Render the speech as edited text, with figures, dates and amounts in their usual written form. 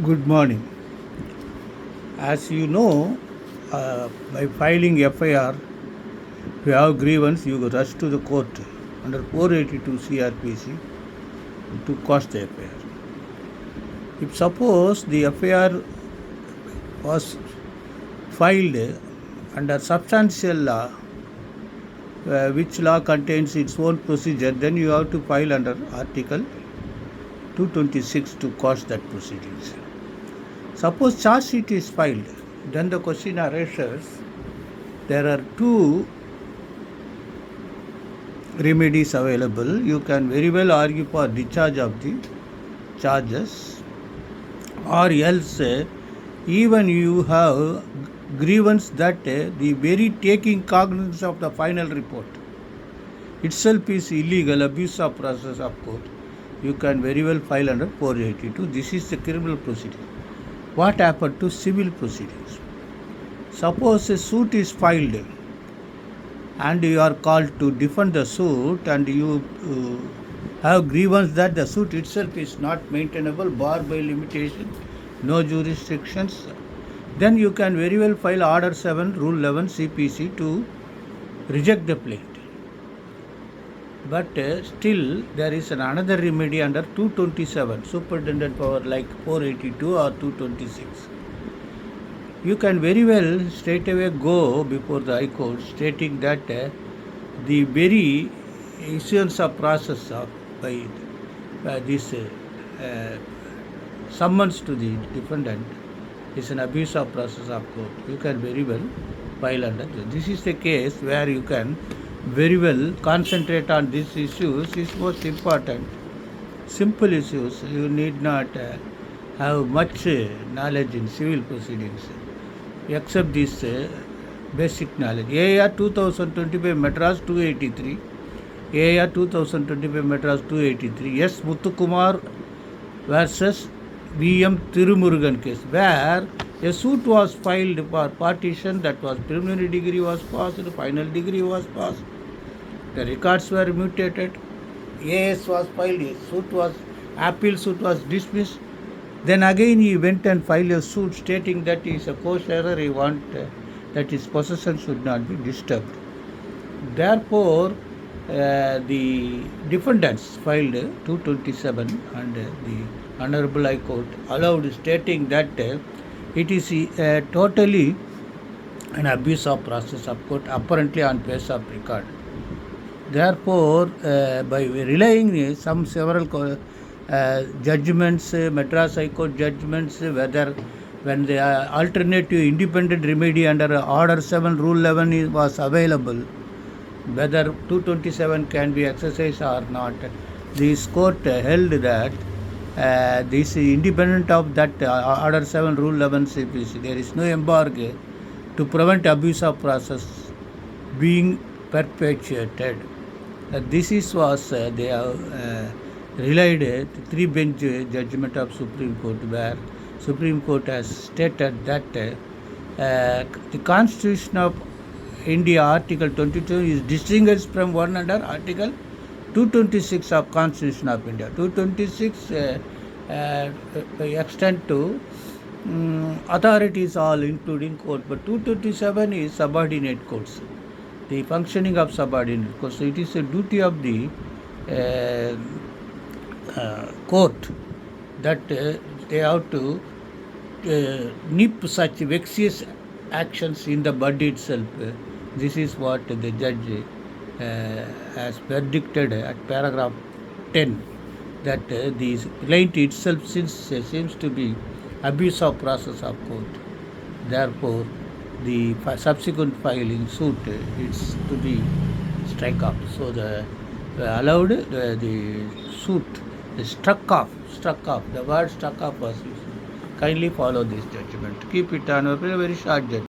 Good morning. As you know, by filing FIR, if you have grievance, you rush to the court under 482 CRPC to quash the FIR. If suppose the FIR was filed under substantial law, which law contains its own procedure, then you have to file under Article 226 to quash that proceedings. Suppose charge sheet is filed, then the question arises, there are two remedies available. You can very well argue for discharge of the charges, or else even you have grievance that the very taking cognizance of the final report itself is illegal, abuse of process of court. You can very well file under 482. This is the criminal proceeding. What happened to civil proceedings? Suppose a suit is filed and you are called to defend the suit, and you have grievance that the suit itself is not maintainable, barred by limitation, no jurisdictions, then you can very well file Order 7, Rule 11 CPC to reject the plaint. But still there is another remedy under 227, superintendent power, like 482 or 226. You can very well straight away go before the High Court stating that the very issuance of process of by this summons to the defendant is an abuse of process of court. You can very well file under this. This is the case where you can very well concentrate on these issues. Is most important. Simple issues. You need not have much knowledge in civil proceedings, except this basic knowledge. AR 2025 Madras 283, AR 2025 Madras 283, S. Muthukumar versus V.M. Tirumurugan case, where a suit was filed for partition, that was preliminary degree was passed, final degree was passed, the records were mutated, AS was filed, appeal suit was dismissed. Then again he went and filed a suit stating that he is a co-sharer, he want that his possession should not be disturbed. Therefore, the defendants filed 227, and the Honorable High Court allowed, stating that it is totally an abuse of process of court, apparently on face of record. Therefore, by relying several judgments, Madras High Court judgments, whether when the alternative independent remedy under Order 7, Rule 11 was available, whether 227 can be exercised or not, this court held that this is independent of that Order 7, Rule 11 CPC. There is no embargo to prevent abuse of process being perpetuated. This is was they have relied a three-bench judgment of Supreme Court, where Supreme Court has stated that the Constitution of India, Article 22, is distinguished from one under Article 226 of Constitution of India. 226 extend to authorities all, including court, but 227 is subordinate courts, the functioning of subordinate courts. So it is a duty of the court that they have to nip such vexatious actions in the bud itself. This is what the judge has predicted at paragraph 10, that the plaint itself seems to be abuse of process of court. Therefore, the subsequent filing suit is to be struck off. So the allowed the suit is struck off. The word struck off was used. Kindly follow this judgment. Keep it on a very short judgment.